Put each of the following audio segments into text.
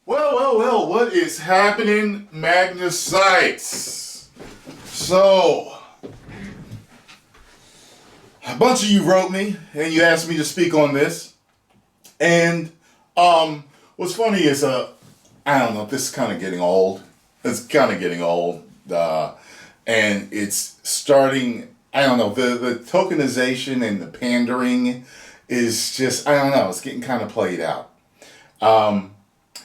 Well, what is happening, Magnus sites? So, a bunch of you wrote me and you asked me to speak on this. And what's funny is, I don't know, this is kind of getting old. It's kind of getting old. And it's starting, I don't know, the tokenization and the pandering is just, I don't know, it's getting kind of played out.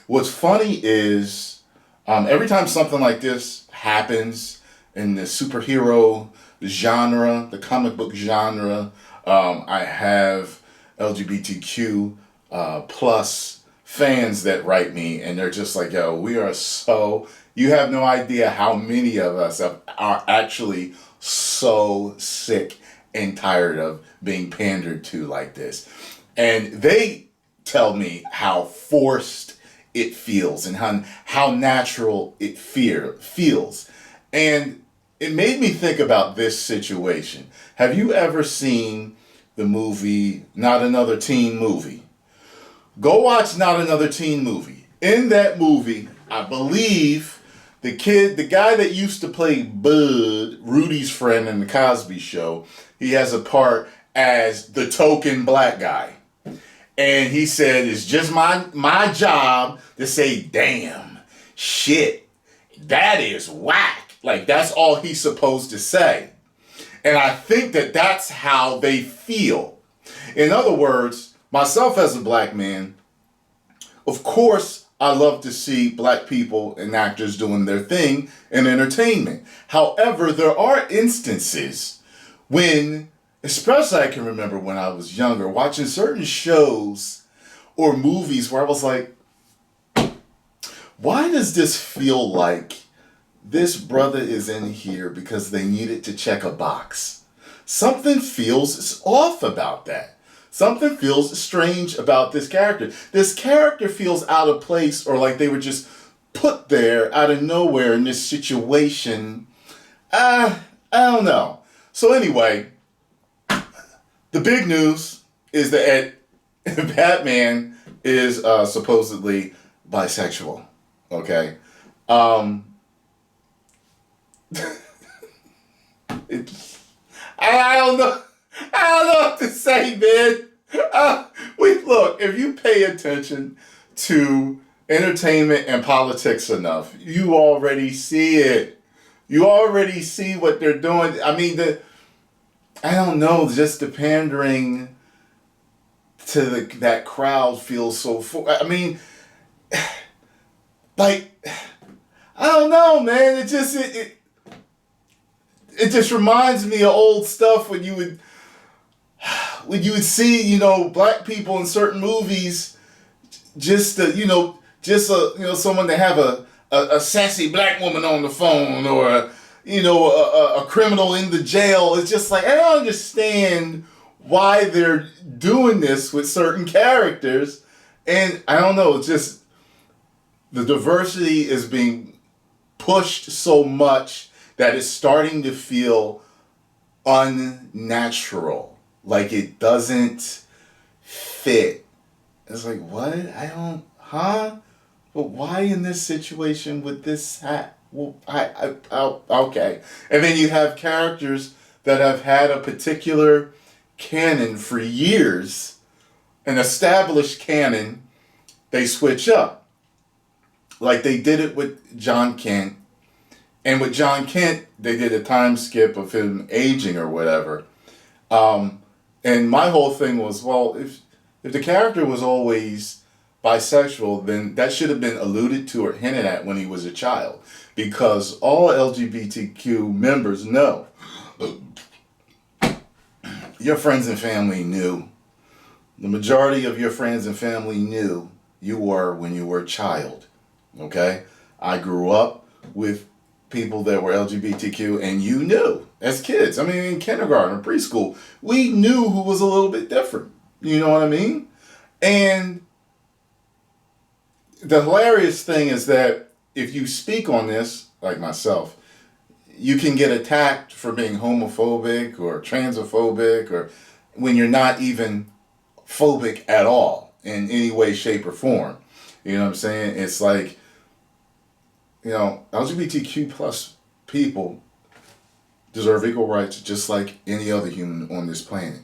What's funny is every time something like this happens in the superhero genre, the comic book genre, I have LGBTQ plus fans that write me and they're just like, yo, you have no idea how many of us are actually so sick and tired of being pandered to like this. And they tell me how forced it feels and how natural it feels. And it made me think about this situation. Have you ever seen the movie Not Another Teen Movie? Go watch Not Another Teen Movie. In that movie, I believe the guy that used to play Bud, Rudy's friend in the Cosby Show, he has a part as the token black guy. And he said, it's just my job to say, damn, shit, that is whack. Like, that's all he's supposed to say. And I think that that's how they feel. In other words, myself as a black man, of course, I love to see black people and actors doing their thing in entertainment. However, there are instances when, especially I can remember when I was younger, watching certain shows or movies where I was like, why does this feel like this brother is in here because they needed to check a box? Something feels off about that. Something feels strange about this character. This character feels out of place, or like they were just put there out of nowhere in this situation. I don't know. So anyway, the big news is that Batman is supposedly bisexual. Okay. I don't know. I don't know what to say, man. Look, if you pay attention to entertainment and politics enough, you already see it. You already see what they're doing. I mean, I don't know, just the pandering to that crowd feels so full. I mean, like, I don't know, man. It just reminds me of old stuff when you would see, black people in certain movies, someone to have a sassy black woman on the phone, or a criminal in the jail. It's just like, I don't understand why they're doing this with certain characters. And I don't know, it's just the diversity is being pushed so much that it's starting to feel unnatural. Like it doesn't fit. It's like, what? But why in this situation with this hat? Well, okay. And then you have characters that have had a particular canon for years, an established canon, they switch up. Like they did it with John Kent. And with John Kent, they did a time skip of him aging or whatever. And my whole thing was, well, if the character was always bisexual, then that should have been alluded to or hinted at when he was a child. Because all LGBTQ members know. Your friends and family knew. The majority of your friends and family knew you were when you were a child. Okay? I grew up with people that were LGBTQ, and you knew as kids. I mean, in kindergarten or preschool, we knew who was a little bit different. You know what I mean? And the hilarious thing is that if you speak on this, like myself, you can get attacked for being homophobic or transphobic, or when you're not even phobic at all in any way, shape, or form. You know what I'm saying? It's like, LGBTQ plus people deserve equal rights just like any other human on this planet.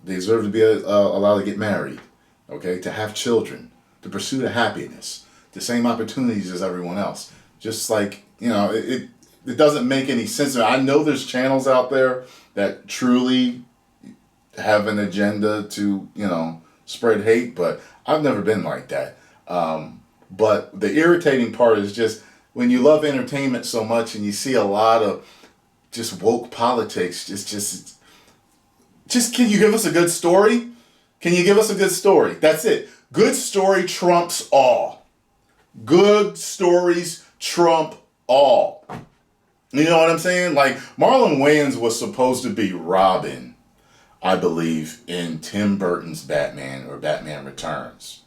They deserve to be allowed to get married, okay, to have children, to pursue the happiness, the same opportunities as everyone else. Just like, it doesn't make any sense. I know there's channels out there that truly have an agenda to, spread hate, but I've never been like that. But the irritating part is just when you love entertainment so much and you see a lot of just woke politics, just can you give us a good story? Can you give us a good story? That's it. Good story trumps all. Good stories trump all. You know what I'm saying? Like, Marlon Wayans was supposed to be Robin, I believe, in Tim Burton's Batman or Batman Returns.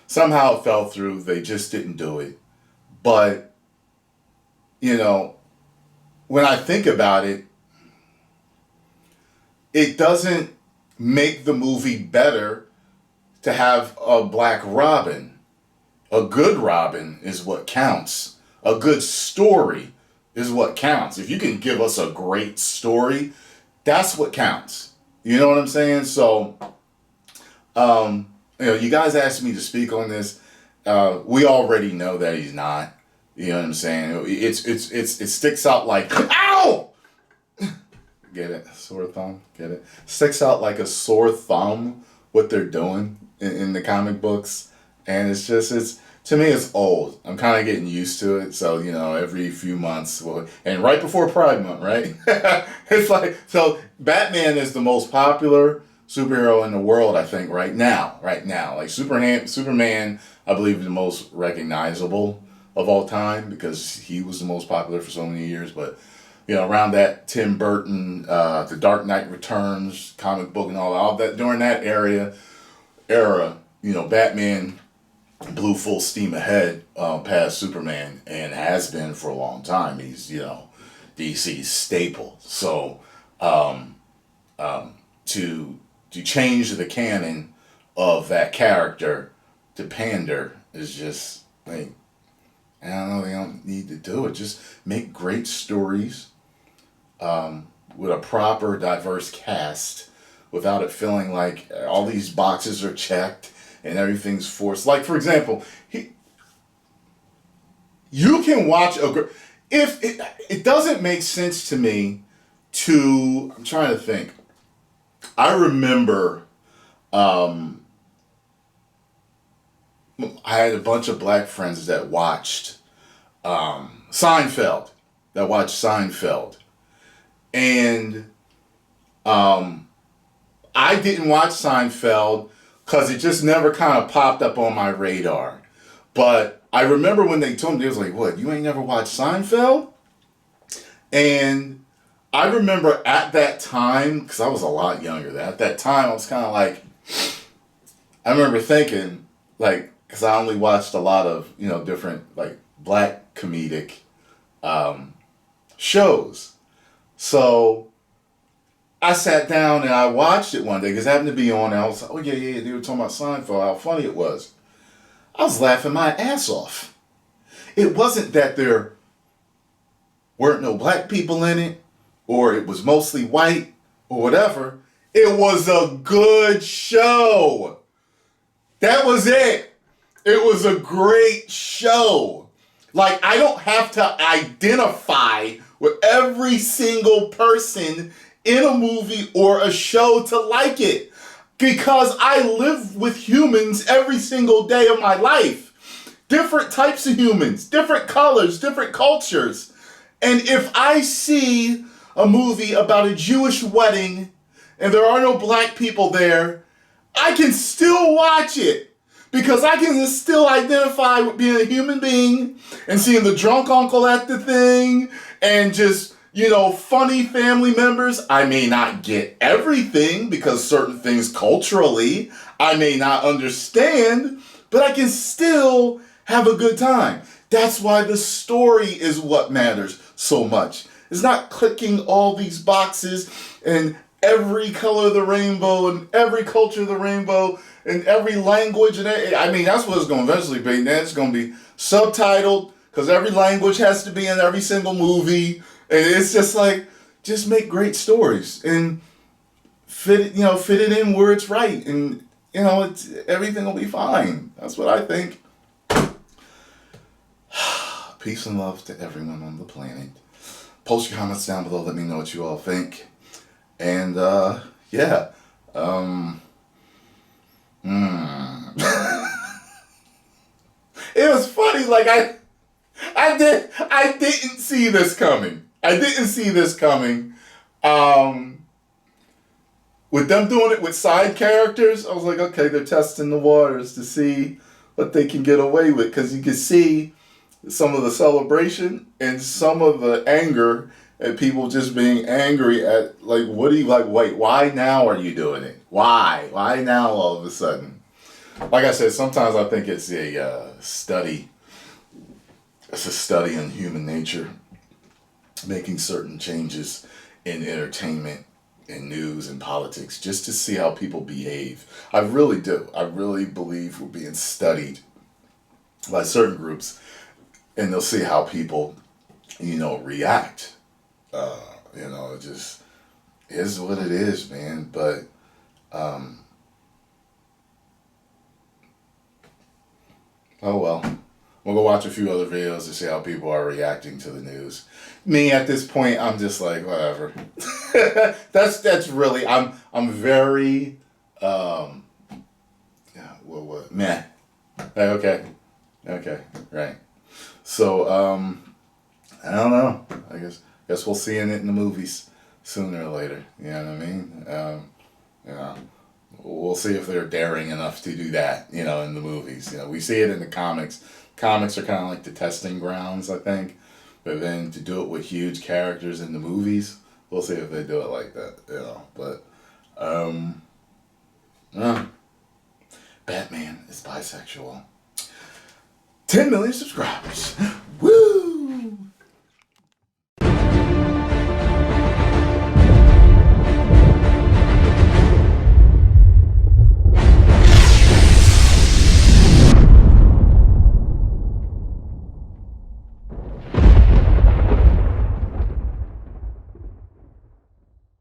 Somehow it fell through. They just didn't do it. But, when I think about it, it doesn't make the movie better to have a black Robin. A good Robin is what counts. A good story is what counts. If you can give us a great story, that's what counts. You know what I'm saying? So, you guys asked me to speak on this. We already know that he's not. You know what I'm saying? It sticks out like, ow! Get it? Sore thumb? Get it? Sticks out like a sore thumb what they're doing in the comic books. And to me, it's old. I'm kind of getting used to it. So, every few months, and right before Pride Month, right? It's like, so Batman is the most popular superhero in the world, I think, right now. Like Superman, I believe, is the most recognizable of all time because he was the most popular for so many years. But, around that Tim Burton, The Dark Knight Returns comic book and all that, during that era, Batman blew full steam ahead past Superman and has been for a long time. He's, DC's staple. So, to change the canon of that character to pander is just like, I don't know, they don't need to do it. Just make great stories with a proper, diverse cast without it feeling like all these boxes are checked and everything's forced. Like, for example, you can watch if it doesn't make sense to me I'm trying to think. I remember I had a bunch of black friends that watched Seinfeld. And I didn't watch Seinfeld because it just never kind of popped up on my radar. But I remember when they told me, they was like, what, you ain't never watched Seinfeld? And I remember at that time, because I was a lot younger, at that time I was kind of like, I remember thinking, like, because I only watched a lot of, different, like, black comedic shows. So I sat down and I watched it one day because it happened to be on. And I was like, oh, yeah, they were talking about Seinfeld, how funny it was. I was laughing my ass off. It wasn't that there weren't no black people in it, or it was mostly white, or whatever. It was a good show. That was it. It was a great show. Like, I don't have to identify with every single person in a movie or a show to like it. Because I live with humans every single day of my life. Different types of humans, different colors, different cultures. And if I see a movie about a Jewish wedding and there are no black people there, I can still watch it. Because I can still identify with being a human being and seeing the drunk uncle at the thing and just, funny family members. I may not get everything because certain things culturally I may not understand, but I can still have a good time. That's why the story is what matters so much. It's not clicking all these boxes and every color of the rainbow and every culture of the rainbow and every language. And I mean, that's what it's going to eventually be. Then it's going to be subtitled because every language has to be in every single movie. And it's just like, just make great stories and fit it in where it's right. And, everything will be fine. That's what I think. Peace and love to everyone on the planet. Post your comments down below. Let me know what you all think. And, yeah. It was funny. Like, I didn't see this coming. With them doing it with side characters, I was like, okay, they're testing the waters to see what they can get away with. Because you can see some of the celebration and some of the anger at people just being angry at, like, what do you, like, wait, why now are you doing it? Why? Why now all of a sudden? Like I said, sometimes I think it's a study. It's a study in human nature, making certain changes in entertainment, in news, and politics, just to see how people behave. I really do. I really believe we're being studied by certain groups, and they'll see how people, react. It just is what it is, man. But, oh well. We'll go watch a few other videos to see how people are reacting to the news. Me, at this point, I'm just like, whatever. that's really, I'm very, meh. Okay, right. So, I don't know. I guess we'll see it in the movies sooner or later. You know what I mean? We'll see if they're daring enough to do that, in the movies. We see it in the comics. Comics are kind of like the testing grounds, I think. But then to do it with huge characters in the movies, we'll see if they do it like that, But, Batman is bisexual. 10 million subscribers.